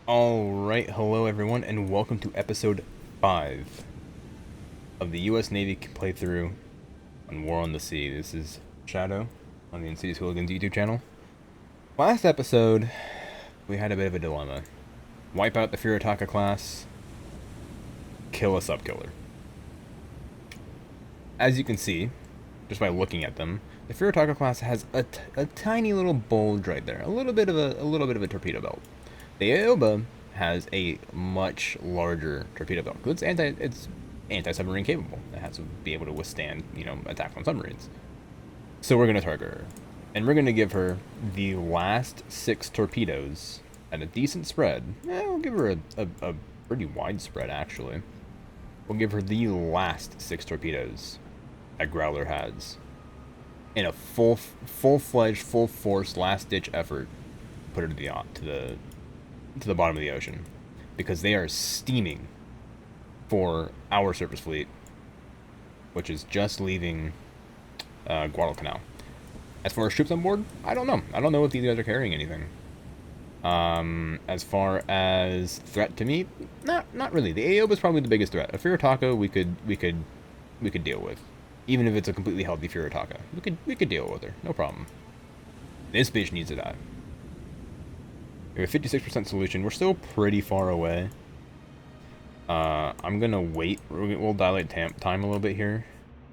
Alright, hello everyone, and welcome to episode 5 of the US Navy playthrough on War on the Sea. This is Shadow on the Insidious Hooligans YouTube channel. Last episode, we had a bit of a dilemma. Wipe out the Furitaka class, kill a subkiller. As you can see, just by looking at them, the Furitaka class has a tiny little bulge right there, a little bit of a torpedo belt. The Aoba has a much larger torpedo belt. It's anti-submarine capable. It has to be able to withstand, attack on submarines. So we're gonna target her, and we're gonna give her the last 6 torpedoes at a decent spread. We'll give her a pretty wide spread actually. We'll give her the last 6 torpedoes that Growler has in a full-fledged, full-force, last-ditch effort. Put her to the bottom of the ocean, because they are steaming for our surface fleet, which is just leaving Guadalcanal. As far as troops on board, I don't know. I don't know if these guys are carrying anything. As far as threat to me, not really. The Aoba is probably the biggest threat. A Furitaka we could deal with, even if it's a completely healthy Furitaka. We could deal with her, no problem. This bitch needs to die. We have a 56% solution. We're still pretty far away. I'm gonna wait. We'll dilate time a little bit here.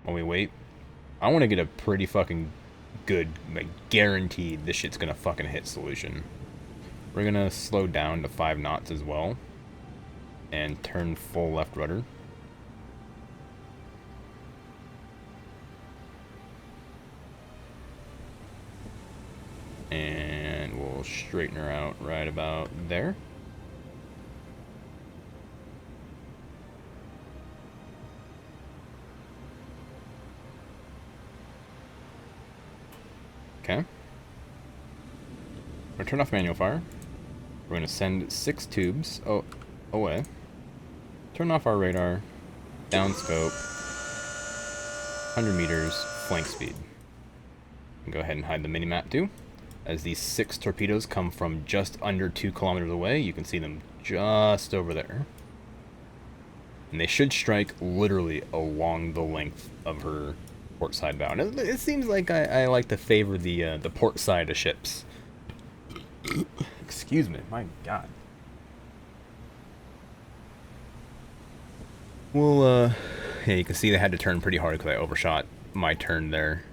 When we wait, I want to get a pretty fucking good, guaranteed this shit's gonna fucking hit solution. We're gonna slow down to 5 knots as well, and turn full left rudder. And we'll straighten her out right about there. Okay. We're gonna turn off manual fire. We're gonna send 6 tubes away. Turn off our radar. Down scope. 100 meters. Flank speed. And go ahead and hide the mini-map too. As these 6 torpedoes come from just under 2 kilometers away, you can see them just over there. And they should strike literally along the length of her port side bow. And it seems like I like to favor the port side of ships. Excuse me, my god. Well, yeah, you can see they had to turn pretty hard because I overshot my turn there.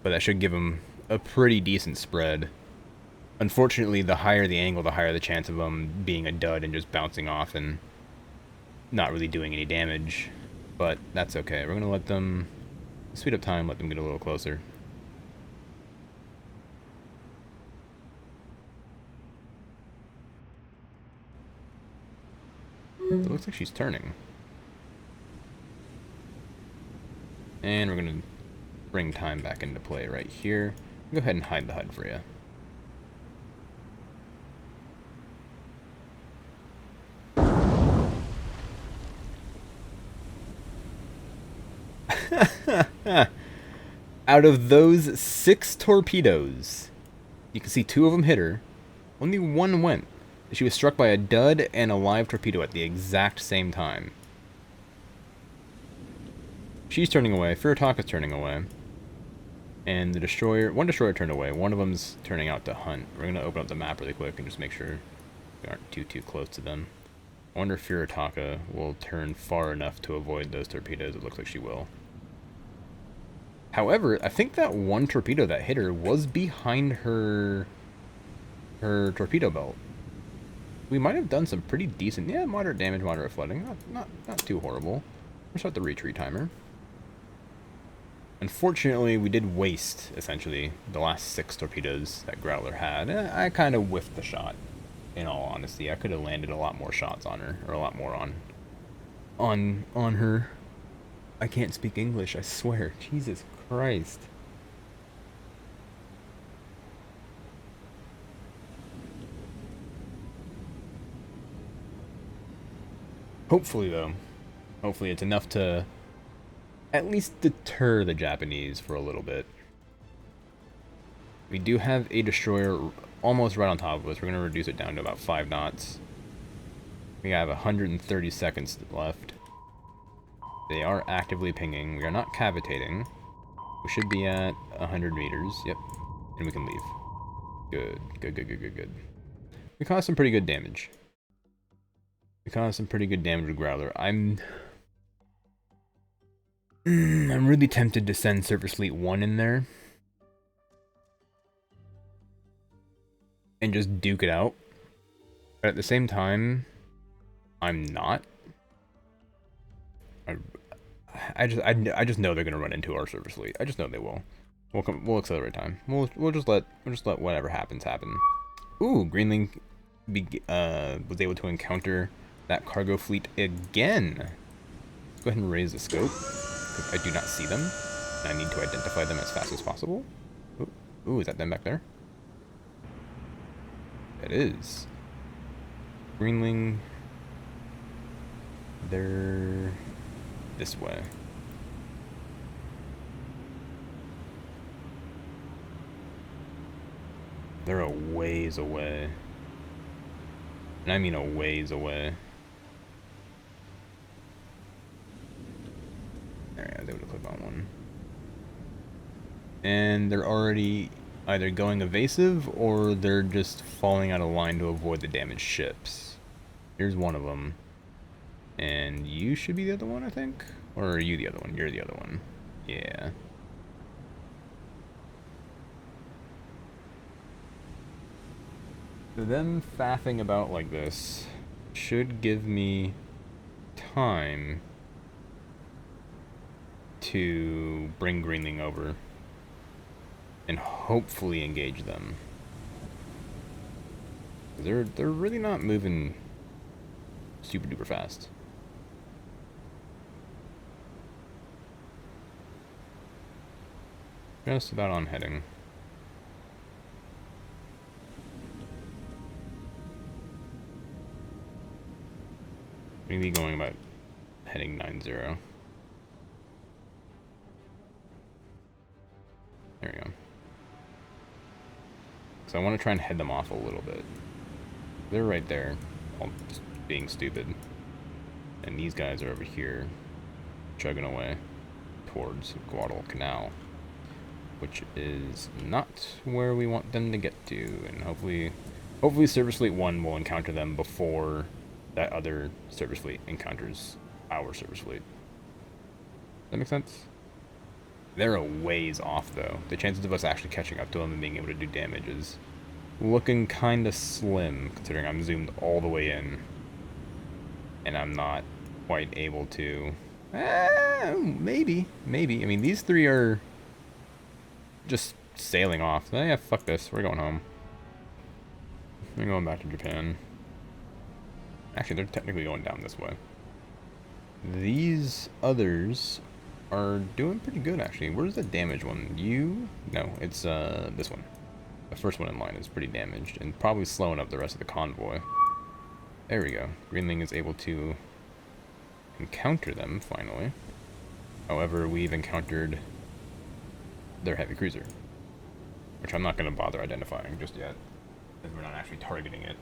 But that should give them a pretty decent spread. Unfortunately, the higher the angle, the higher the chance of them being a dud and just bouncing off and not really doing any damage. But that's okay. We're gonna let them speed up time, let them get a little closer. It looks like she's turning. And we're gonna bring time back into play right here. Go ahead and hide the HUD for you. Out of those 6 torpedoes, you can see 2 of them hit her. Only 1 went. She was struck by a dud and a live torpedo at the exact same time. She's turning away. Furitaka's turning away. And the destroyer, one destroyer turned away. One of them's turning out to hunt. We're going to open up the map really quick and just make sure we aren't too close to them. I wonder if Furitaka will turn far enough to avoid those torpedoes. It looks like she will. However, I think that one torpedo that hit her was behind her torpedo belt. We might have done some pretty decent, moderate damage, moderate flooding. Not too horrible. We'll start the retreat timer. Unfortunately, we did waste, essentially, the last 6 torpedoes that Growler had. I kind of whiffed the shot, in all honesty. I could have landed a lot more shots on her, or a lot more on her. I can't speak English, I swear. Jesus Christ. Hopefully, though. Hopefully it's enough to at least deter the Japanese for a little bit. We do have a destroyer almost right on top of us. We're going to reduce it down to about 5 knots. We have 130 seconds left. They are actively pinging. We are not cavitating. We should be at 100 meters. Yep. And we can leave. Good. Good, good, good, good, good. We caused some pretty good damage. We caused some pretty good damage with Growler. I'm really tempted to send Surface Fleet 1 in there. And just duke it out. But at the same time, I'm not. I just know they're gonna run into our Surface Fleet. I just know they will. We'll accelerate time. We'll just let whatever happens happen. Ooh, Greenling was able to encounter that cargo fleet again. Let's go ahead and raise the scope. I do not see them. And I need to identify them as fast as possible. Ooh, is that them back there? It is. Greenling. They're this way. They're a ways away. And I mean a ways away. There, I was able to click on one. And they're already either going evasive or they're just falling out of line to avoid the damaged ships. Here's one of them. And you should be the other one, I think? Or are you the other one? You're the other one. Yeah. So them faffing about like this should give me time to bring Greenling over and hopefully engage them. They're really not moving super duper fast. Just about on heading. We're gonna be going about heading 90. There we go. So I want to try and head them off a little bit. They're right there, all just being stupid. And these guys are over here, chugging away towards Guadalcanal, which is not where we want them to get to. And hopefully Surface Fleet 1 will encounter them before that other Surface Fleet encounters our Surface Fleet. Does that make sense? They're a ways off, though. The chances of us actually catching up to them and being able to do damage is looking kind of slim, considering I'm zoomed all the way in. And I'm not quite able to... maybe. I mean, these three are just sailing off. Yeah, fuck this. We're going home. We're going back to Japan. Actually, they're technically going down this way. These others are doing pretty good, actually. Where's the damaged one? No, it's this one. The first one in line is pretty damaged and probably slowing up the rest of the convoy. There we go. Greenling is able to encounter them, finally. However, we've encountered their heavy cruiser, which I'm not going to bother identifying just yet, because we're not actually targeting it.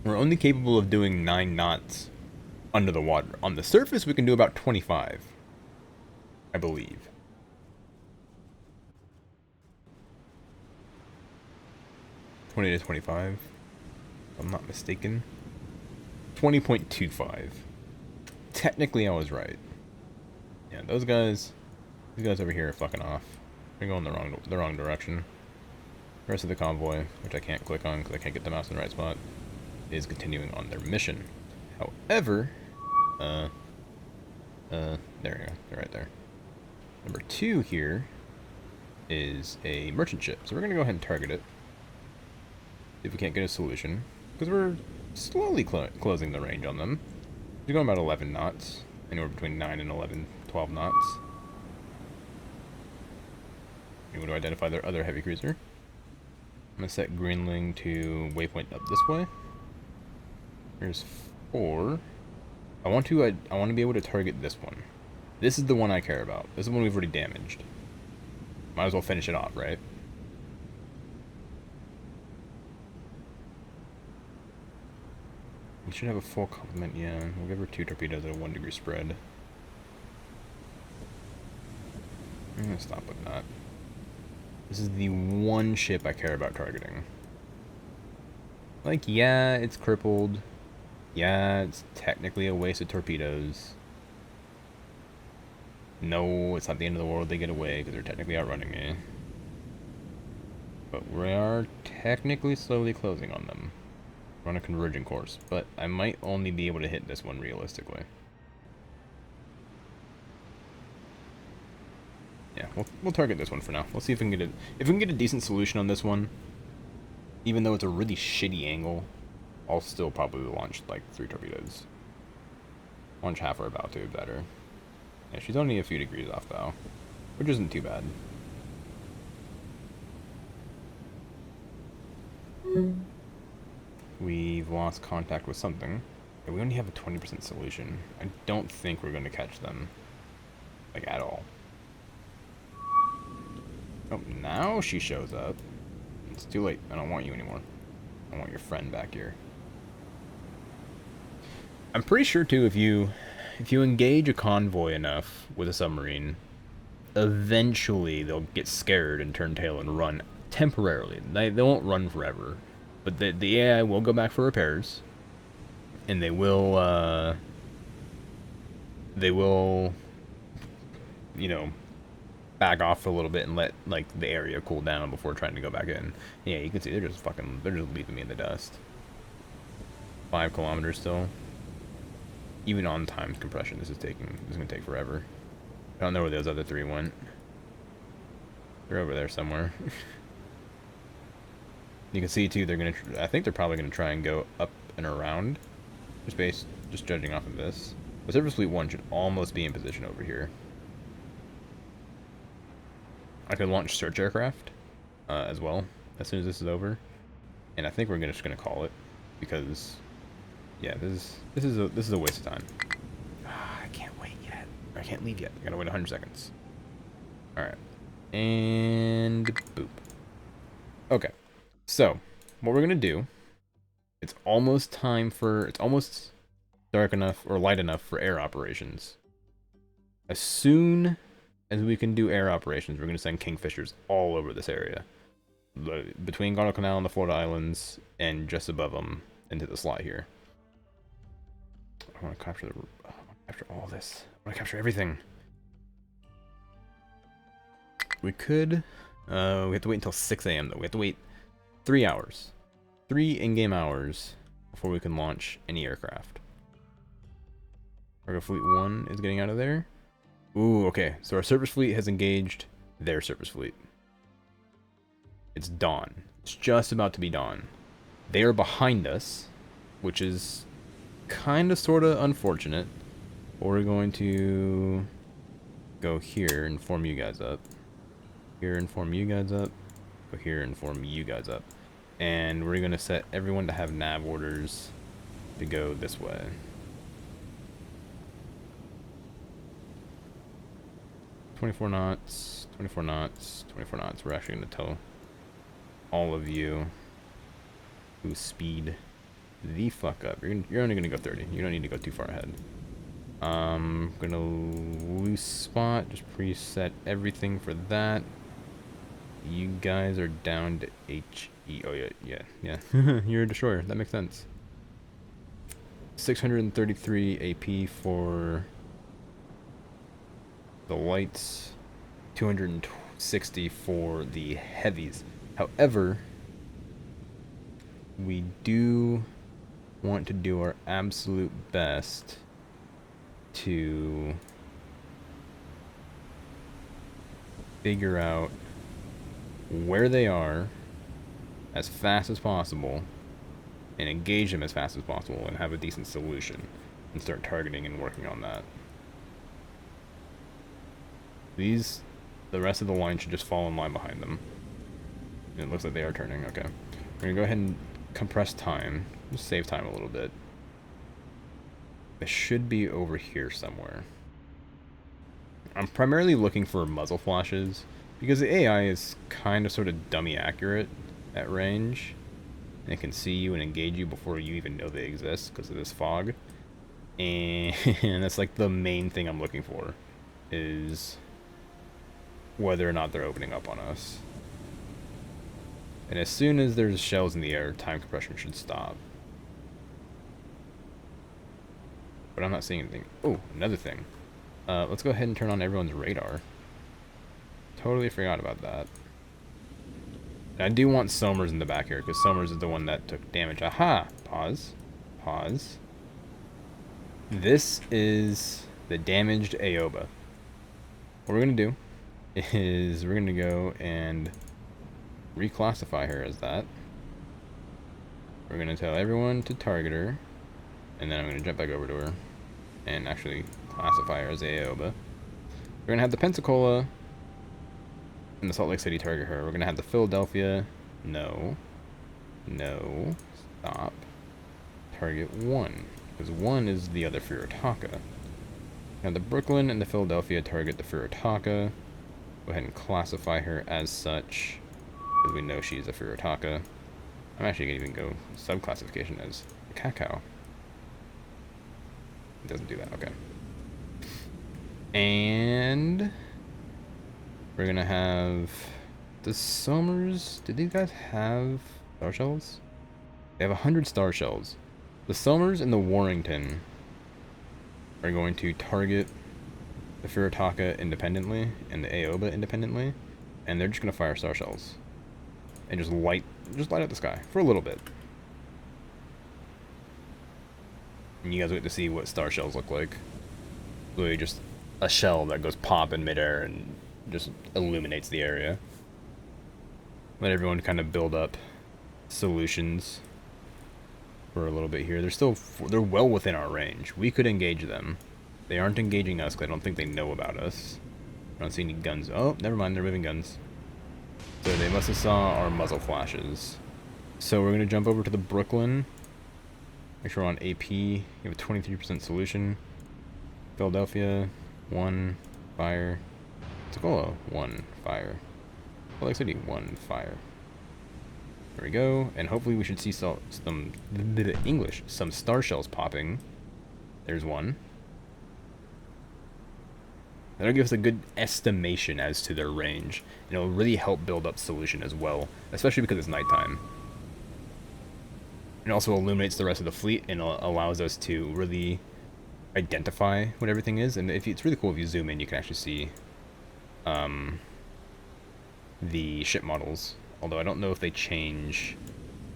We're only capable of doing 9 knots under the water. On the surface, we can do about 25, I believe. $20 to 25, if I'm not mistaken. 20.25. Technically, I was right. Yeah, these guys over here are fucking off. They're going the wrong direction. The rest of the convoy, which I can't click on because I can't get the mouse in the right spot, is continuing on their mission. However, there we go. They're right there. Number 2 here is a merchant ship, so we're gonna go ahead and target it. See if we can't get a solution, because we're slowly closing the range on them. We're going about 11 knots, anywhere between 9 and 11, 12 knots. Able to identify their other heavy cruiser. I'm gonna set Greenling to waypoint up this way. Here's 4. I want to be able to target this one. This is the one I care about. This is the one we've already damaged. Might as well finish it off, right? We should have a full complement, yeah. We'll give her 2 torpedoes at a 1 degree spread. I'm gonna stop with that. This is the one ship I care about targeting. Like, yeah, it's crippled. Yeah, it's technically a waste of torpedoes. No, it's not the end of the world they get away, because they're technically outrunning me. But we are technically slowly closing on them. We're on a converging course, but I might only be able to hit this one realistically. Yeah, we'll target this one for now. We'll see if we can get a decent solution on this one. Even though it's a really shitty angle, I'll still probably launch like 3 torpedoes. Launch half our bow tube better. Yeah, she's only a few degrees off bow, which isn't too bad. We've lost contact with something. Yeah, we only have a 20% solution. I don't think we're going to catch them, like, at all. Oh, now she shows up. It's too late. I don't want you anymore. I want your friend back here. I'm pretty sure, too, if you engage a convoy enough with a submarine, eventually they'll get scared and turn tail and run temporarily. They won't run forever. But the AI will go back for repairs. And they will, you know, back off for a little bit and let, like, the area cool down before trying to go back in. Yeah, you can see they're just leaving me in the dust. 5 kilometers still. Even on timed compression, this is gonna take forever. I don't know where those other 3 went. They're over there somewhere. You can see too, I think they're probably gonna try and go up and around. Just judging off of this. The Surface Fleet 1 should almost be in position over here. I could launch search aircraft as well as soon as this is over, and I think we're just gonna call it because, yeah, this is a waste of time. I can't wait yet. I can't leave yet. I gotta wait 100 seconds. All right, and boop. Okay, so what we're gonna do? It's almost dark enough or light enough for air operations. As soon as we can do air operations, we're going to send Kingfishers all over this area. Between Guadalcanal and the Florida Islands, and just above them into the slot here. I want to capture all this. I want to capture everything. We could, we have to wait until 6 a.m. though. We have to wait 3 hours. 3 in-game hours before we can launch any aircraft. Cargo Fleet 1 is getting out of there. Ooh, okay. So our surface fleet has engaged their surface fleet. It's dawn. It's just about to be dawn. They are behind us, which is kind of sort of unfortunate. But we're going to go here and form you guys up. Here and form you guys up. Go here and form you guys up. And we're going to set everyone to have nav orders to go this way. 24 knots, 24 knots, 24 knots. We're actually going to tell all of you to speed the fuck up. You're only going to go 30. You don't need to go too far ahead. I'm going to loose spot. Just preset everything for that. You guys are down to HE. Oh, yeah. You're a destroyer. That makes sense. 633 AP for the lights, 260 for the heavies. However, we do want to do our absolute best to figure out where they are as fast as possible and engage them as fast as possible and have a decent solution and start targeting and working on that. The rest of the line should just fall in line behind them. And it looks like they are turning. Okay. We're gonna go ahead and compress time. Just save time a little bit. It should be over here somewhere. I'm primarily looking for muzzle flashes, because the AI is kind of sort of dummy accurate at range. And it can see you and engage you before you even know they exist because of this fog. And that's like the main thing I'm looking for, is whether or not they're opening up on us. And as soon as there's shells in the air, time compression should stop. But I'm not seeing anything. Oh, another thing. Let's go ahead and turn on everyone's radar. Totally forgot about that. And I do want Somers in the back here, because Somers is the one that took damage. Aha! Pause. Pause. This is the damaged Aoba. What we're going to do is we're going to go and reclassify her as that. We're going to tell everyone to target her, and then I'm going to jump back over to her and actually classify her as Aoba. We're going to have the Pensacola and the Salt Lake City target her. We're going to have the Philadelphia. No. No. Stop. Target 1. Because 1 is the other Furitaka. Now the Brooklyn and the Philadelphia target the Furitaka. Go ahead and classify her as such, because we know she's a Furitaka. I'm actually going to even go sub-classification as a Cacao. It doesn't do that, okay. And we're going to have the Somers. Did these guys have star shells? They have 100 star shells. The Somers and the Warrington are going to target the Furitaka independently and the Aoba independently, and they're just going to fire star shells and just light up the sky for a little bit. And you guys get to see what star shells look like. Literally just a shell that goes pop in midair and just illuminates the area. Let everyone kind of build up solutions for a little bit here. They're well within our range. We could engage them. They aren't engaging us because I don't think they know about us. I don't see any guns. Oh, never mind, they're moving guns. So they must have saw our muzzle flashes. So we're going to jump over to the Brooklyn. Make sure we're on AP. You have a 23% solution. Philadelphia, 1 fire. Pensacola, 1 fire. Salt Lake City, 1 fire. There we go. And hopefully we should see some star shells popping. There's one. That'll give us a good estimation as to their range. And it'll really help build up solution as well, especially because it's nighttime. It also illuminates the rest of the fleet and allows us to really identify what everything is. And it's really cool if you zoom in, you can actually see the ship models. Although I don't know if they change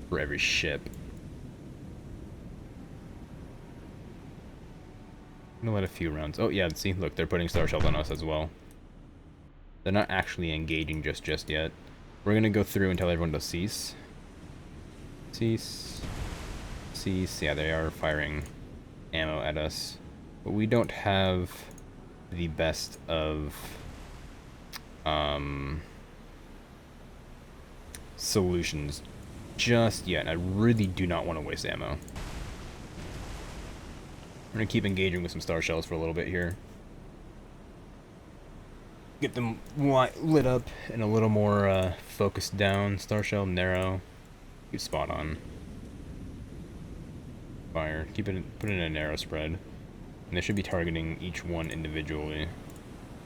for every ship. I'm gonna let a few rounds. Oh yeah, see, look, they're putting star shells on us as well. They're not actually engaging just yet. We're gonna go through and tell everyone to cease. Cease. Cease. Yeah, they are firing ammo at us. But we don't have the best of solutions just yet. I really do not want to waste ammo. I'm going to keep engaging with some star shells for a little bit here. Get them lit up and a little more focused down. Star shell, narrow. Keep spot on. Fire. Put it in a narrow spread. And they should be targeting each one individually.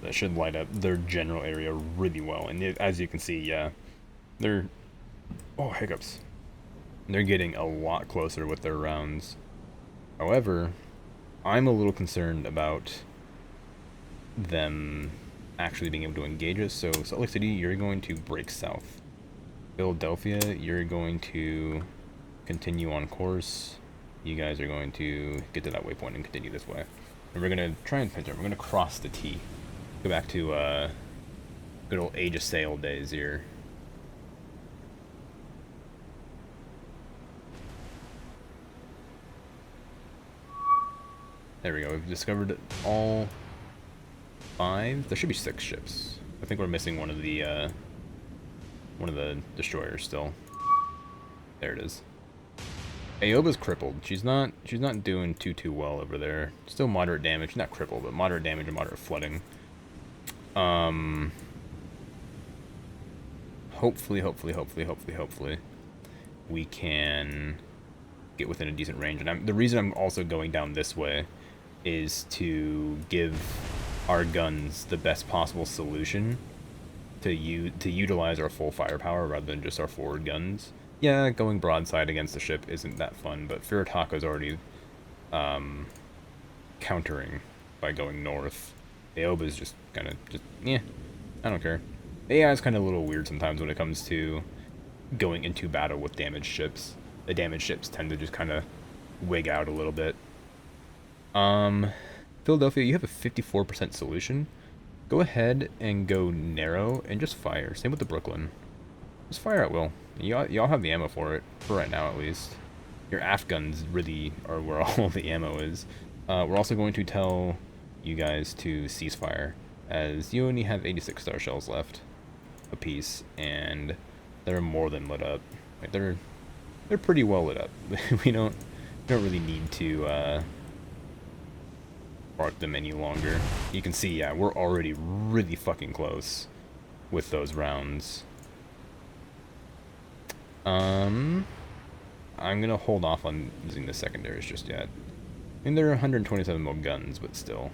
That should light up their general area really well. And as you can see, yeah, they're... Oh, hiccups. They're getting a lot closer with their rounds. However, I'm a little concerned about them actually being able to engage us. So, Salt Lake City, you're going to break south. Philadelphia, you're going to continue on course. You guys are going to get to that waypoint and continue this way. And we're going to try and pinch it. We're going to cross the T. Go back to good old Age of Sail days here. There we go. We've discovered all 5. There should be 6 ships. I think we're missing one of the destroyers still. There it is. Aoba's crippled. She's not doing too well over there. Still moderate damage, not crippled, but moderate damage and moderate flooding. Hopefully, we can get within a decent range. And the reason I'm also going down this way is to give our guns the best possible solution to utilize our full firepower rather than just our forward guns. Yeah, going broadside against the ship isn't that fun, but Furutaka's already countering by going north. Aoba's just kind of yeah, I don't care. AI is kind of a little weird sometimes when it comes to going into battle with damaged ships. The damaged ships tend to just kind of wig out a little bit. Philadelphia, you have a 54% solution. Go ahead and go narrow and just fire. Same with the Brooklyn. Just fire at will. Y'all have the ammo for it, for right now at least. Your aft guns really are where all the ammo is. We're also going to tell you guys to cease fire, as you only have 86 star shells left apiece, and they're more than lit up. Like they're pretty well lit up. we don't really need to spark them any longer. You can see, yeah, we're already really fucking close with those rounds. I'm gonna hold off on using the secondaries just yet. I mean, they're 127 mil guns, but still,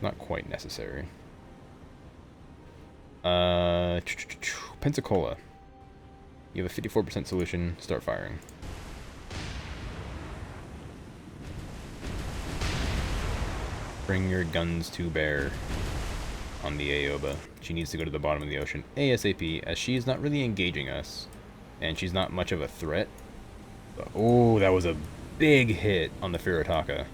not quite necessary. Pensacola, you have a 54% solution. Start firing. Bring your guns to bear on the Aoba. She needs to go to the bottom of the ocean ASAP, as she is not really engaging us, and she's not much of a threat. But, oh, that was a big hit on the Furutaka.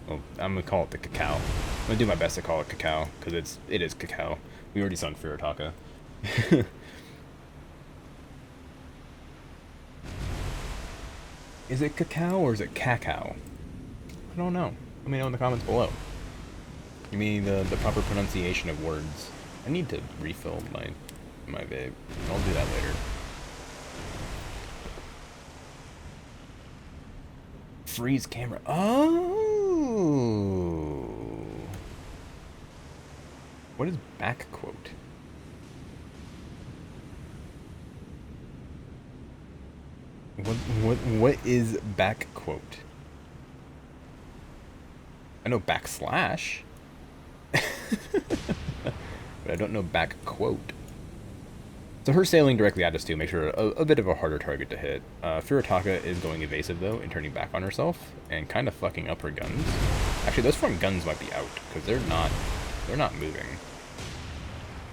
Well, I'm gonna call it the Cacao. I'm gonna do my best to call it Cacao, because it is Cacao. We already sunk Furutaka. Is it Cacao or is it Cacao? I don't know. Let me know in the comments below. Give me the proper pronunciation of words. I need to refill my vape. I'll do that later. Freeze camera. Oh. What is back quote? What is back quote? I know backslash. But I don't know back quote. So her sailing directly at us too makes her a bit of a harder target to hit. Furutaka is going evasive though and turning back on herself and kind of fucking up her guns. Actually, those front guns might be out because they're not moving.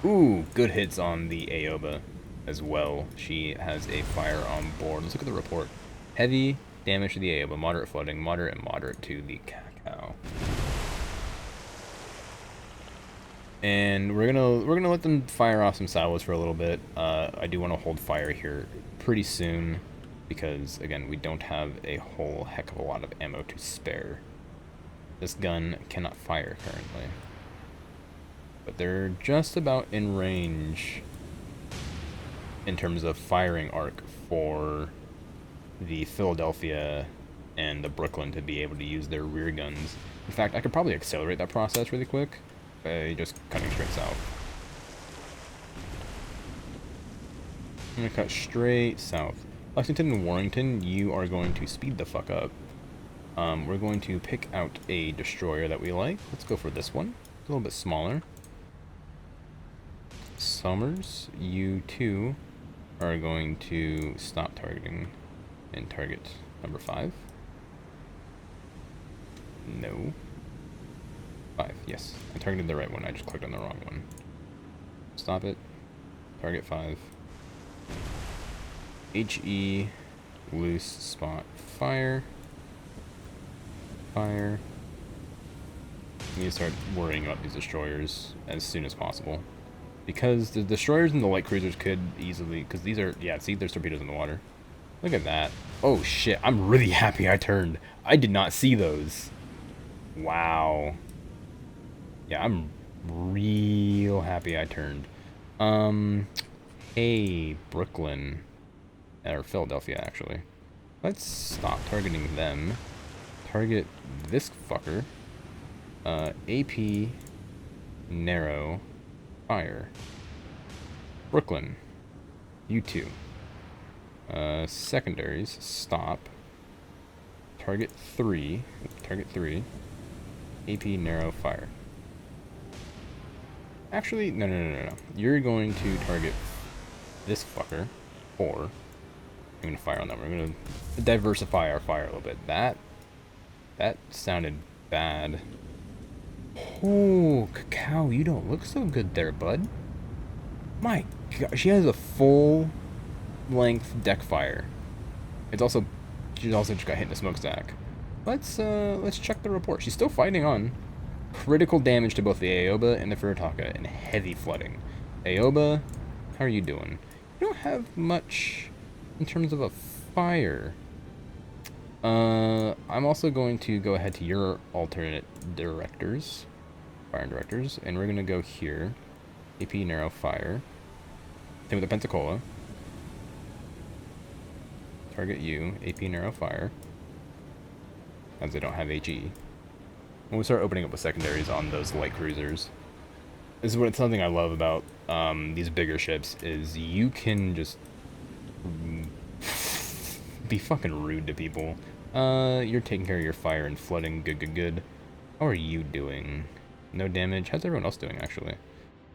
Ooh, good hits on the Aoba as well. She has a fire on board. Let's look at the report. Heavy damage to the Aoba, moderate flooding, moderate and moderate to the Cacao. And we're gonna let them fire off some salvos for a little bit. I do want to hold fire here pretty soon because again we don't have a whole heck of a lot of ammo to spare. This gun cannot fire currently, but they're just about in range in terms of firing arc for the Philadelphia and the Brooklyn to be able to use their rear guns. In fact, I could probably accelerate that process really quick by just cutting straight south. I'm gonna cut straight south. Lexington and Warrington, you are going to speed the fuck up. We're going to pick out a destroyer that we like. Let's go for this one. It's a little bit smaller. Summers, you too are going to stop targeting and target number 5. No. 5, yes. I targeted the right one, I just clicked on the wrong one. Stop it. Target 5. HE, loose spot, fire. Fire. We need to start worrying about these destroyers as soon as possible. Because the destroyers and the light cruisers could easily, because these are, yeah, see, there's torpedoes in the water. Look at that. Oh shit, I'm really happy I turned. I did not see those. Wow. Yeah, I'm real happy I turned. Hey, Brooklyn. Or Philadelphia, actually. Let's stop targeting them. Target this fucker. AP narrow fire. Brooklyn. U2. Secondaries. Stop. Target 3. Target 3. AP narrow fire. Actually, no. You're going to target this fucker. 4. I'm going to fire on them. We're going to diversify our fire a little bit. That sounded bad. Oh, Cacao, you don't look so good there, bud. My God, she has a full length deck fire. She's also just got hit in a smokestack. Let's check the report. She's still fighting on. Critical damage to both the Aoba and the Furutaka and heavy flooding. Aoba, how are you doing? You don't have much in terms of a fire. I'm also going to go ahead to your alternate directors, fire directors, and we're going to go here. AP narrow fire. Same with the Pensacola. Target you, AP narrow fire. As they don't have HE. When we start opening up with secondaries on those light cruisers. This is something I love about these bigger ships, is you can just be fucking rude to people. You're taking care of your fire and flooding. Good. How are you doing? No damage. How's everyone else doing, actually?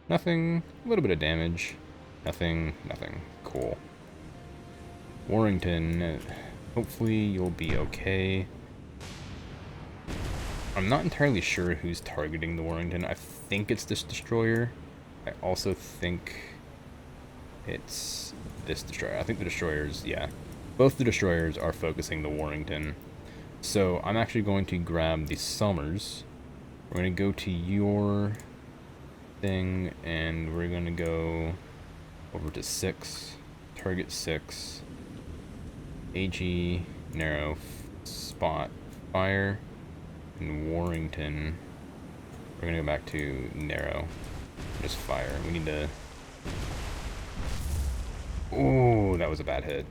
Nothing. A little bit of damage. Nothing. Cool. Warrington. Hopefully you'll be okay. I'm not entirely sure who's targeting the Warrington. I think it's this destroyer. I also think it's this destroyer. I think the destroyers, yeah. Both the destroyers are focusing the Warrington. So I'm actually going to grab the Summers. We're going to go to your thing, and we're going to go over to 6. Target 6. AG, narrow, spot, fire. And Warrington, we're gonna go back to narrow, just fire. We need to. Oh, that was a bad hit.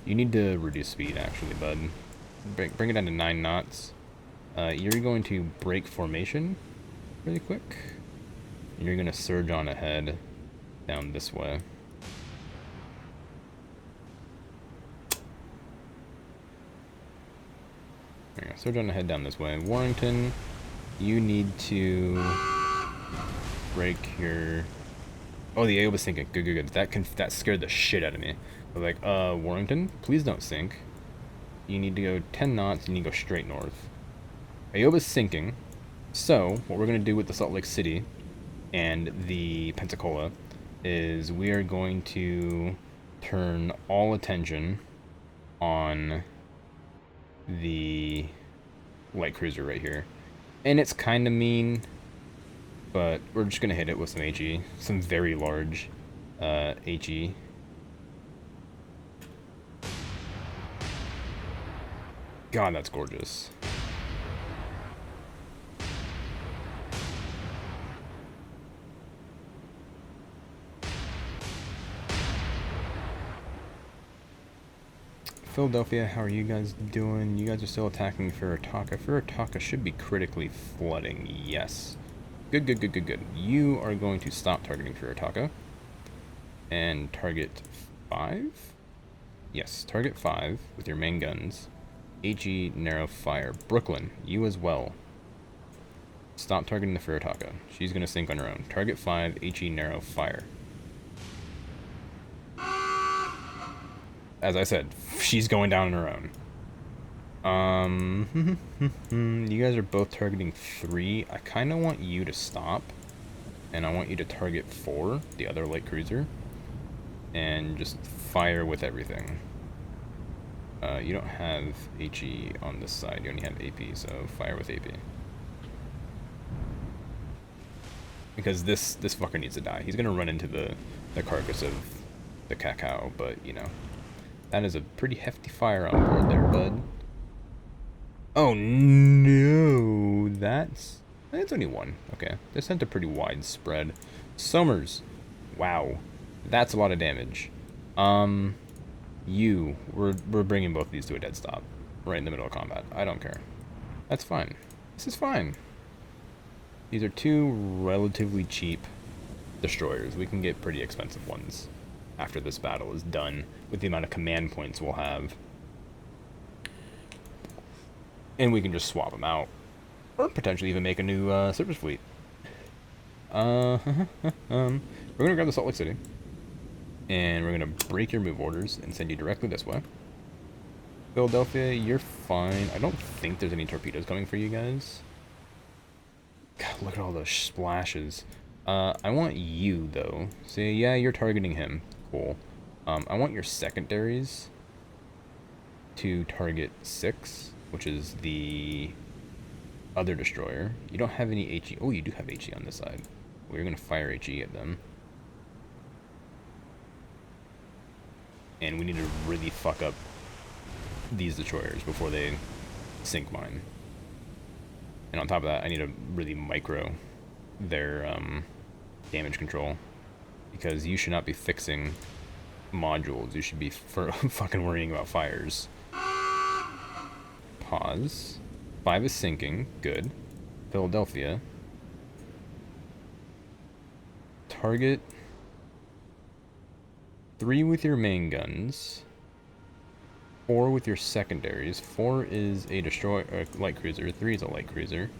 You need to reduce speed, actually, bud. Bring it down to 9 knots. You're going to break formation really quick. And you're gonna surge on ahead down this way. There you go. Surge on ahead down this way. Warrington, you need to break your... Oh, the Aoba's sinking. Good. That scared the shit out of me. I was like, Warrington, please don't sink. You need to go 10 knots, you need to go straight north. Aoba's sinking. So, what we're going to do with the Salt Lake City and the Pensacola is we are going to turn all attention on the light cruiser right here. And it's kind of mean, but we're just gonna hit it with some HE, some very large HE. God, that's gorgeous. Philadelphia, how are you guys doing? You guys are still attacking Furutaka. Furutaka should be critically flooding, yes. Good. You are going to stop targeting Furutaka. And target 5? Yes, target 5 with your main guns. HE, narrow fire. Brooklyn, you as well. Stop targeting the Furutaka. She's going to sink on her own. Target 5, HE, narrow fire. As I said, she's going down on her own. You guys are both targeting 3. I kind of want you to stop. And I want you to target 4, the other light cruiser. And just fire with everything. You don't have HE on this side, you only have AP, so fire with AP. Because this fucker needs to die. He's gonna run into the carcass of the Cacao, but, you know. That is a pretty hefty fire on board there, bud. Oh, no. That's only 1. Okay. They sent a pretty wide spread. Summers. Wow. That's a lot of damage. We're bringing both of these to a dead stop. Right in the middle of combat. I don't care. That's fine. This is fine. These are two relatively cheap destroyers. We can get pretty expensive ones after this battle is done with the amount of command points we'll have. And we can just swap them out. Or potentially even make a new surface fleet. We're going to grab the Salt Lake City. And we're going to break your move orders and send you directly this way. Philadelphia, you're fine. I don't think there's any torpedoes coming for you guys. God, look at all those splashes. I want you, though. So, yeah, you're targeting him. Cool. I want your secondaries to target 6, which is the other destroyer. You don't have any HE. Oh, you do have HE on this side. We're going to fire HE at them. And we need to really fuck up these destroyers before they sink mine. And on top of that, I need to really micro their damage control. Because you should not be fixing modules. You should be fucking worrying about fires. Pause. 5 is sinking. Good. Philadelphia. Target 3 with your main guns. 4 with your secondaries. 4 is a light cruiser. 3 is a light cruiser.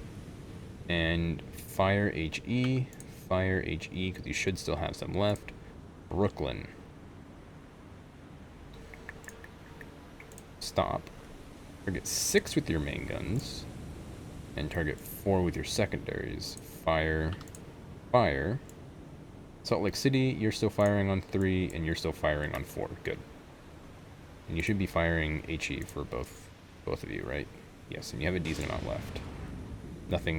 And fire HE. Fire HE, because you should still have some left. Brooklyn. Stop. Target 6 with your main guns. And target 4 with your secondaries. Fire. Fire. Salt Lake City, you're still firing on 3, and you're still firing on 4. Good. And you should be firing HE for both of you, right? Yes, and you have a decent amount left.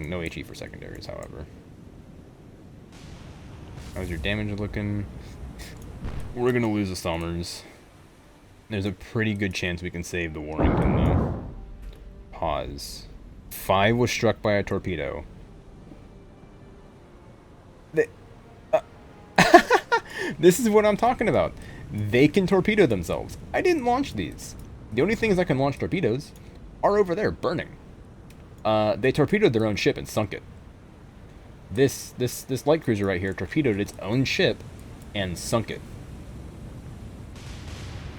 No HE for secondaries, however. How's your damage looking? We're gonna lose the Somers. There's a pretty good chance we can save the Warrington, though. Pause. 5 was struck by a torpedo. This is what I'm talking about. They can torpedo themselves. I didn't launch these. The only things that can launch torpedoes are over there, burning. They torpedoed their own ship and sunk it. This light cruiser right here torpedoed its own ship and sunk it.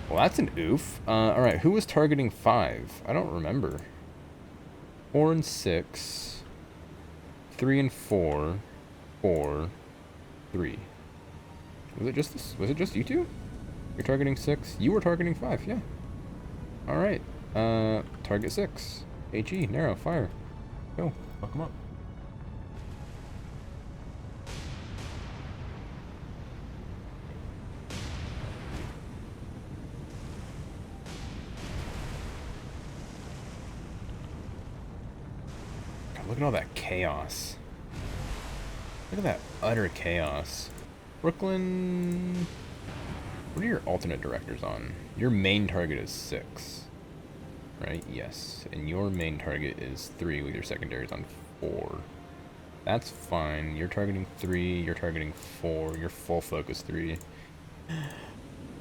Well, that's an oof. Alright, who was targeting 5? I don't remember. 4 and 6. 3 and 4. 4. 3. Was it just you two? You're targeting 6? You were targeting 5, yeah. Alright. Target 6. HE, narrow, fire. Go. Fuck him up. God, look at all that chaos. Look at that utter chaos. Brooklyn... What are your alternate directors on? Your main target is 6. Right? Yes. And your main target is 3 with your secondaries on 4. That's fine. You're targeting 3. You're targeting 4. You're full focus 3.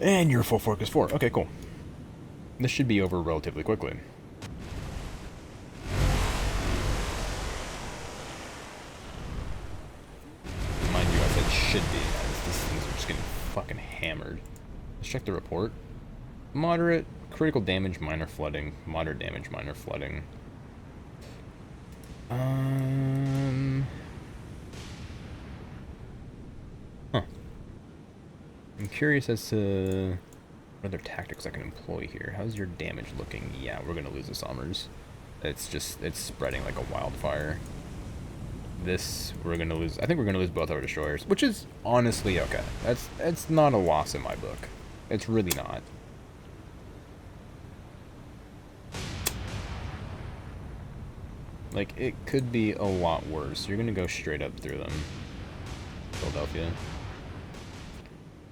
And you're full focus 4. Okay, cool. This should be over relatively quickly. Mind you, I said should be, as these things are just getting fucking hammered. Let's check the report. Moderate critical damage, minor flooding. Moderate damage, minor flooding. Huh. I'm curious as to what other tactics I can employ here. How's your damage looking? Yeah, we're gonna lose the Somers. It's spreading like a wildfire. This, we're gonna lose. I think we're gonna lose both our destroyers, which is honestly okay. That's not a loss in my book. It's really not. Like, it could be a lot worse. You're gonna go straight up through them. Philadelphia.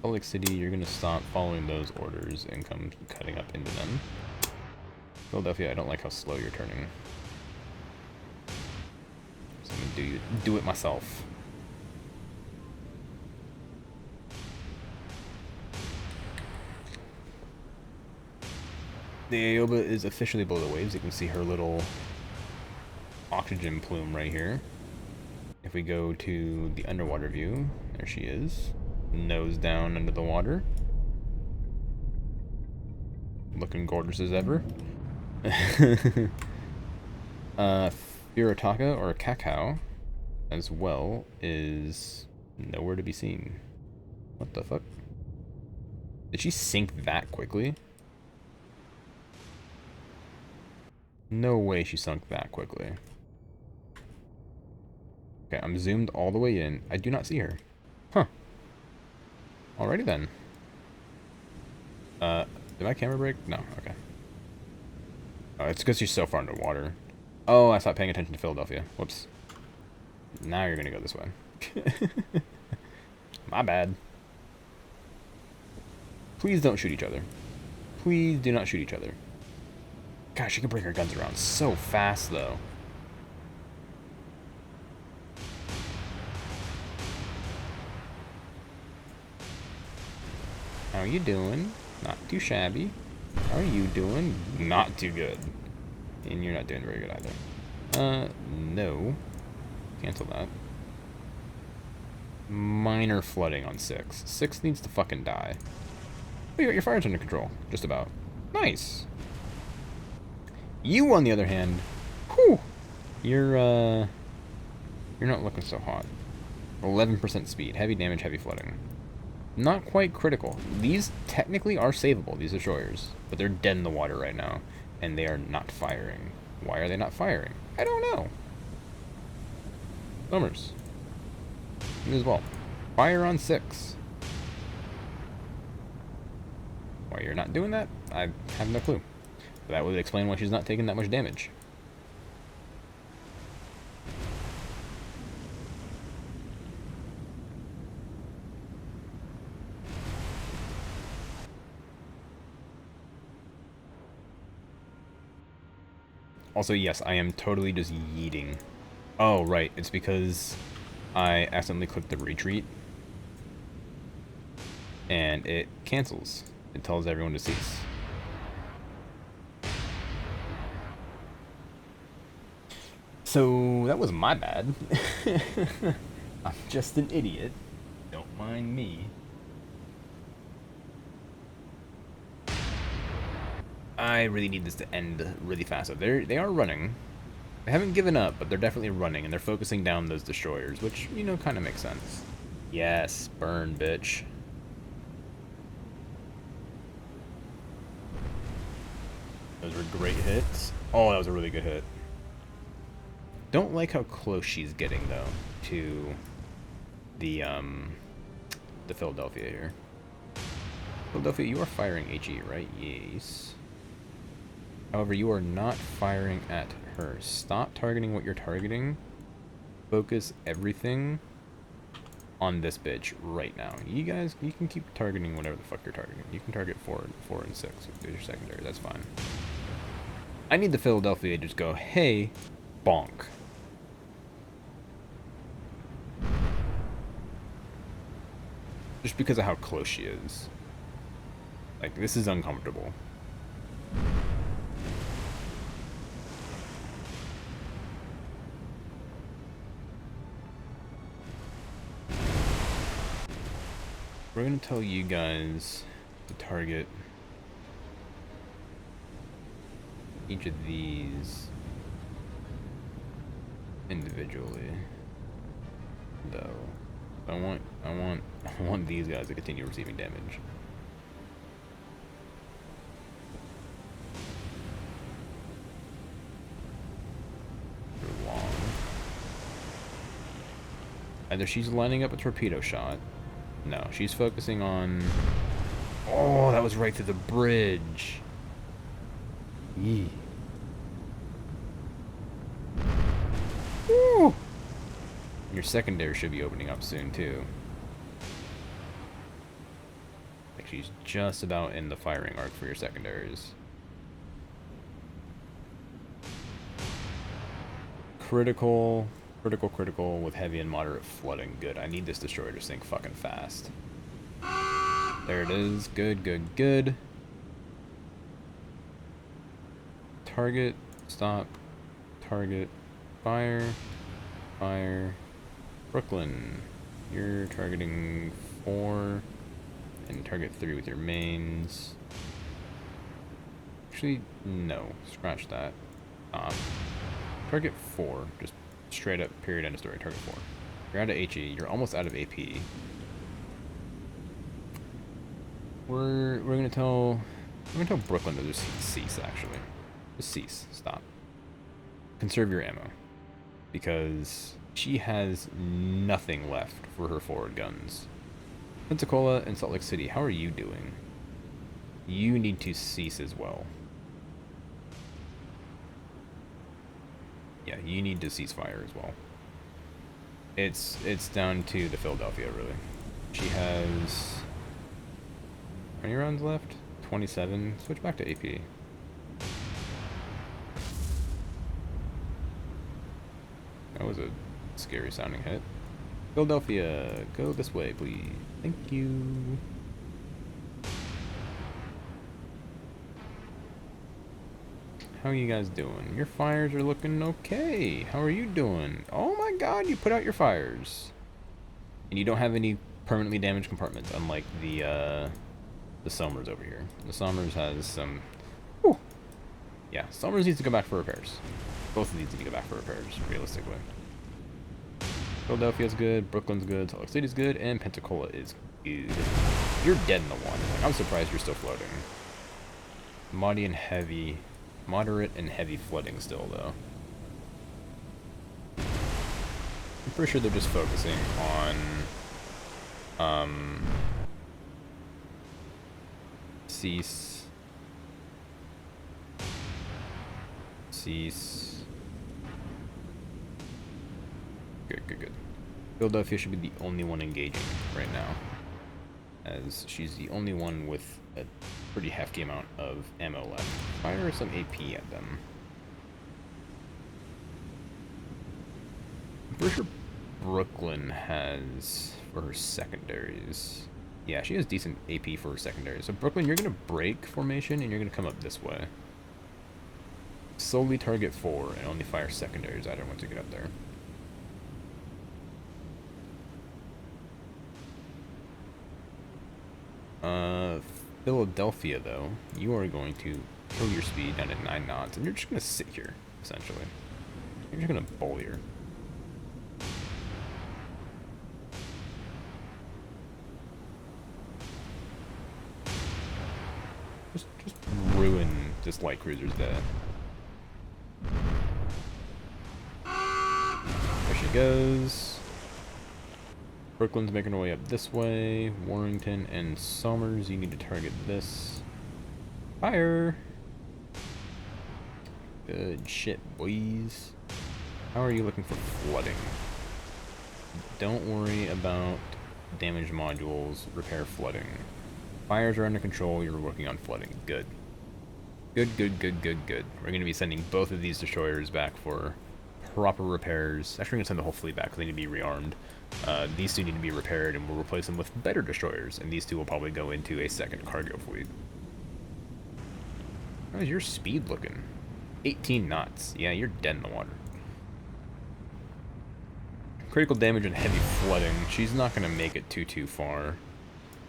Salt Lake City, you're gonna stop following those orders and come cutting up into them. Philadelphia, I don't like how slow you're turning. So I'm gonna do it myself. The Aoba is officially below the waves. You can see her little oxygen plume right here. If we go to the underwater view, there she is. Nose down under the water. Looking gorgeous as ever. Furutaka, or Cacao, as well, is nowhere to be seen. What the fuck? Did she sink that quickly? No way she sunk that quickly. Okay, I'm zoomed all the way in. I do not see her. Huh. Alrighty then. Did my camera break? No, okay. Oh, it's because she's so far underwater. Oh, I stopped paying attention to Philadelphia. Whoops. Now you're gonna go this way. My bad. Please don't shoot each other. Please do not shoot each other. Gosh, she can bring her guns around so fast, though. How are you doing? Not too shabby. How are you doing? Not too good. And you're not doing very good either. No. Cancel that. Minor flooding on 6. 6 needs to fucking die. Oh, you got your fires under control. Just about. Nice. You, on the other hand, whew, you're not looking so hot. 11% speed. Heavy damage, heavy flooding. Not quite critical. These technically are savable, these destroyers. But they're dead in the water right now. And they are not firing. Why are they not firing? I don't know. Summers. You as well. Fire on 6. Why you're not doing that? I have no clue. But that would explain why she's not taking that much damage. Also, yes, I am totally just yeeting. Oh, right. It's because I accidentally clicked the retreat. And it cancels. It tells everyone to cease. So, that was my bad. I'm just an idiot. Don't mind me. I really need this to end really fast. So they are running. They haven't given up, but they're definitely running, and they're focusing down those destroyers, which, you know, kind of makes sense. Yes, burn, bitch. Those were great hits. Oh, that was a really good hit. Don't like how close she's getting, though, to the Philadelphia here. Philadelphia, you are firing HE, right? Yes. However, you are not firing at her. Stop targeting what you're targeting. Focus everything on this bitch right now. You guys, you can keep targeting whatever the fuck you're targeting. You can target 4 and 6 with your secondary. That's fine. I need the Philadelphia to just go, hey, bonk. Just because of how close she is. Like, this is uncomfortable. We're going to tell you guys to target each of these individually, though. I want these guys to continue receiving damage. For long. Either she's lining up a torpedo shot. No, she's focusing on... Oh, that was right through the bridge. Yee. Woo! Your secondary should be opening up soon, too. Like, she's just about in the firing arc for your secondaries. Critical with heavy and moderate flooding. Good. I need this destroyer to sink fucking fast. There it is. Good. target, stop, target, fire, fire. Brooklyn, you're targeting 4 and target 3 with your mains. Actually, no, scratch that. Target 4, just straight up, period, end of story, target 4. You're out of HE, you're almost out of AP. We're gonna tell Brooklyn to just cease, actually. Just cease, stop. Conserve your ammo. Because she has nothing left for her forward guns. Pensacola and Salt Lake City, how are you doing? You need to cease as well. Yeah, you need to cease fire as well. It's down to the Philadelphia, really. She has... how many rounds left? 27. Switch back to AP. That was a scary sounding hit. Philadelphia, go this way, please. Thank you. How are you guys doing? Your fires are looking okay. How are you doing? Oh my god, you put out your fires. And you don't have any permanently damaged compartments, unlike the Somers over here. The Somers has some... whew. Yeah, Somers needs to go back for repairs. Both of these need to go back for repairs, realistically. Philadelphia's good, Brooklyn's good, Salt Lake City's good, and Pensacola is good. You're dead in the water. I'm surprised you're still floating. Moderate and heavy flooding still, though. I'm pretty sure they're just focusing on, cease. Good. Philadelphia should be the only one engaging right now, as she's the only one with a pretty hefty amount of ammo left. Fire some AP at them. I'm pretty sure Brooklyn has for her secondaries. Yeah, she has decent AP for her secondaries. So Brooklyn, you're gonna break formation and you're gonna come up this way. Solely target 4 and only fire secondaries at her once you get up there. Philadelphia, though, you are going to kill your speed down to 9 knots, and you're just going to sit here, essentially. You're just going to bowl here. Just ruin this light cruiser's day. There she goes. Brooklyn's making her way up this way. Warrington and Somers, you need to target this. Fire! Good shit, boys. How are you looking for flooding? Don't worry about damaged modules. Repair flooding. Fires are under control. You're working on flooding. Good. Good. We're going to be sending both of these destroyers back for proper repairs. Actually, we're going to send the whole fleet back because they need to be rearmed. These two need to be repaired, and we'll replace them with better destroyers, and these two will probably go into a second cargo fleet. How's your speed looking? 18 knots. Yeah, you're dead in the water. Critical damage and heavy flooding. She's not going to make it too far.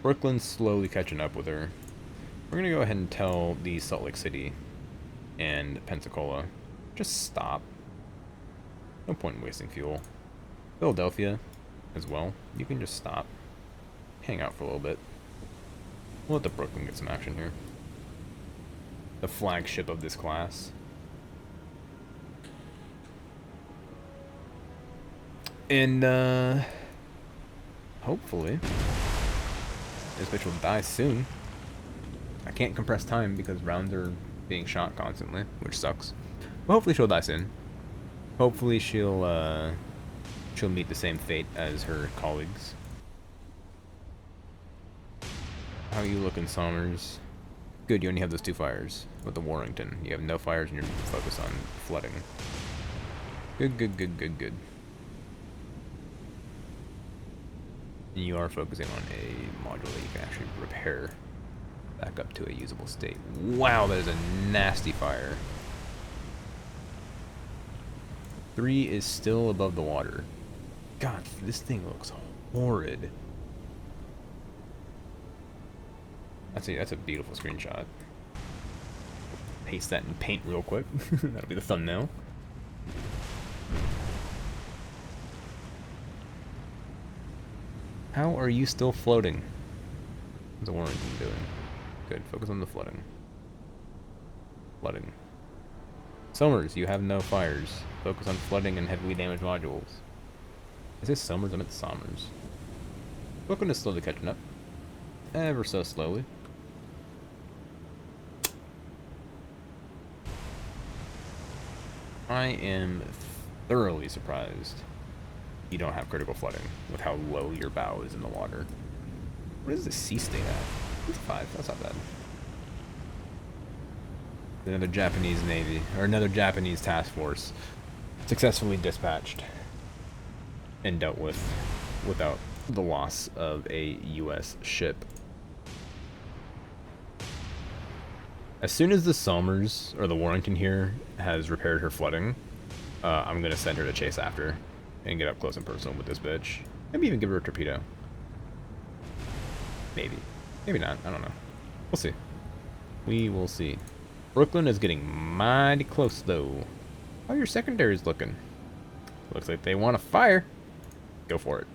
Brooklyn's slowly catching up with her. We're going to go ahead and tell the Salt Lake City and Pensacola, just stop. No point in wasting fuel. Philadelphia as well. You can just stop. Hang out for a little bit. We'll let the Brooklyn get some action here. The flagship of this class. And, hopefully, this bitch will die soon. I can't compress time because rounds are being shot constantly, which sucks. But hopefully she'll die soon. Hopefully she'll meet the same fate as her colleagues. How are you looking, Somers? Good, you only have those 2 fires with the Warrington. You have no fires and you're focused on flooding. Good. And you are focusing on a module that you can actually repair back up to a usable state. Wow, that is a nasty fire. 3 is still above the water. God, this thing looks horrid. That's a beautiful screenshot. Paste that in paint real quick. That'll be the thumbnail. How are you still floating? What's the Warrington doing? Good, focus on the flooding. Flooding. Somers, you have no fires. Focus on flooding and heavily damaged modules. Is this Somers? I meant Somers. Brooklyn is slowly catching up. Ever so slowly. I am thoroughly surprised you don't have critical flooding with how low your bow is in the water. What is the sea state at? It's 5. That's not bad. Another Japanese Navy, or another Japanese task force successfully dispatched and dealt with without the loss of a U.S. ship. As soon as the Somers, or the Warrington here, has repaired her flooding, I'm going to send her to chase after and get up close and personal with this bitch. Maybe even give her a torpedo. Maybe. Maybe not. I don't know. We'll see. We will see. Brooklyn is getting mighty close, though. How are your secondaries looking? Looks like they want to fire. Go for it.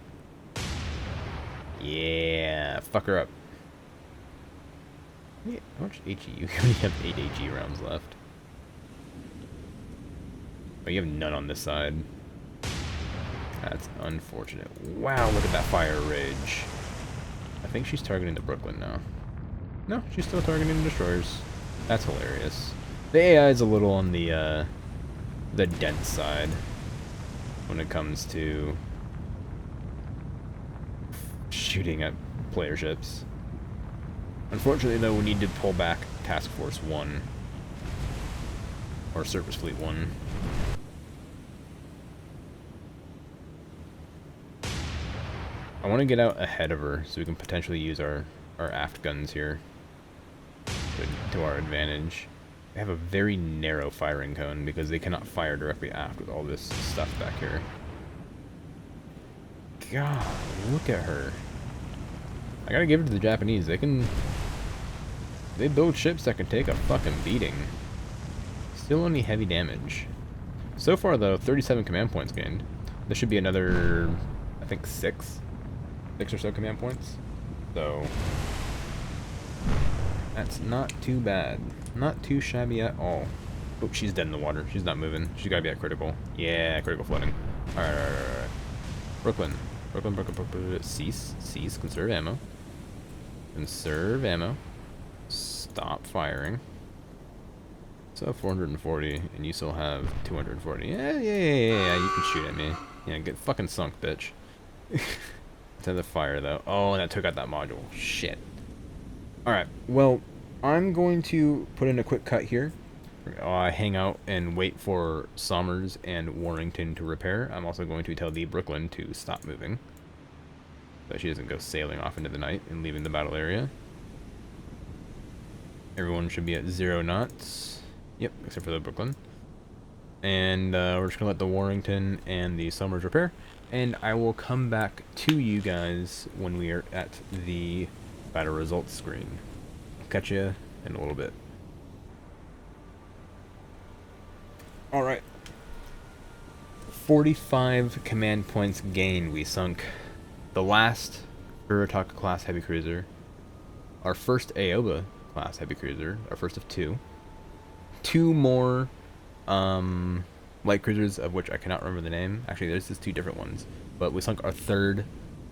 Yeah. Fuck her up. Yeah, how much HE? You only have 8 HE rounds left. But you have none on this side. That's unfortunate. Wow, look at that fire rage. I think she's targeting the Brooklyn now. No, she's still targeting the destroyers. That's hilarious. The AI is a little on the dense side when it comes to shooting at player ships. Unfortunately, though, we need to pull back Task Force 1. Or Surface Fleet 1. I want to get out ahead of her so we can potentially use our aft guns here to our advantage. They have a very narrow firing cone because they cannot fire directly aft with all this stuff back here. God, look at her. I gotta give it to the Japanese. They build ships that can take a fucking beating. Still only heavy damage. So far, though, 37 command points gained. There should be another, I think, 6 or so command points. So that's not too bad. Not too shabby at all. Oh, she's dead in the water. She's not moving. She's gotta be at critical. Yeah, critical flooding. Alright. Brooklyn. Brooklyn. Cease. Conserve ammo. Conserve ammo. Stop firing. So 440, and you still have 240. Yeah, you can shoot at me. Yeah, get fucking sunk, bitch. To the fire, though. Oh, and that took out that module. Shit. Alright, well, I'm going to put in a quick cut here. Hang out and wait for Somers and Warrington to repair. I'm also going to tell the Brooklyn to stop moving, so she doesn't go sailing off into the night and leaving the battle area. Everyone should be at 0 knots. Yep, except for the Brooklyn. And we're just going to let the Warrington and the Somers repair. And I will come back to you guys when we are at the battle results screen. I'll catch you in a little bit. Alright. 45 command points gained. We sunk the last Urataka class heavy cruiser. Our first Aoba class heavy cruiser. Our first of 2. 2 more light cruisers, of which I cannot remember the name. Actually, there's just 2 different ones. But we sunk our 3rd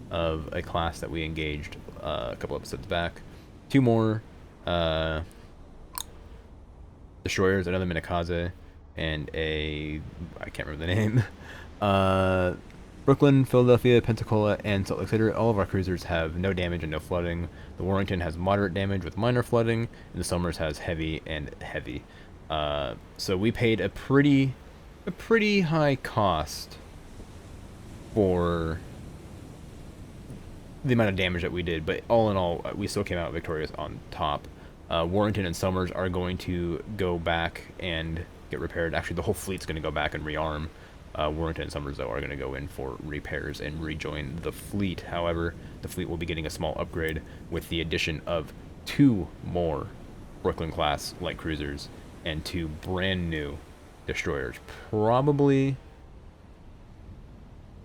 of a class that we engaged a couple episodes back. 2 more destroyers, another Minakaze, and a... I can't remember the name. Brooklyn, Philadelphia, Pensacola, and Salt Lake City. All of our cruisers have no damage and no flooding. The Warrington has moderate damage with minor flooding, and the Somers has heavy and heavy. So we paid a pretty high cost for the amount of damage that we did, but all in all, we still came out victorious on top. Warrington and Somers are going to go back and get repaired. Actually, the whole fleet's going to go back and rearm. Warrington and Summers, though, are going to go in for repairs and rejoin the fleet. However, the fleet will be getting a small upgrade with the addition of 2 more Brooklyn-class light cruisers and 2 brand new destroyers. Probably,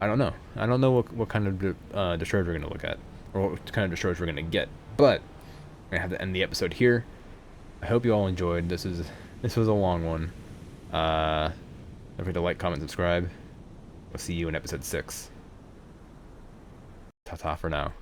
I don't know. I don't know what kind of destroyers we're going to look at, or what kind of destroyers we're going to get. But I'm going to have to end the episode here. I hope you all enjoyed. This was a long one. Don't forget to like, comment, subscribe. We'll see you in episode 6. Ta-ta for now.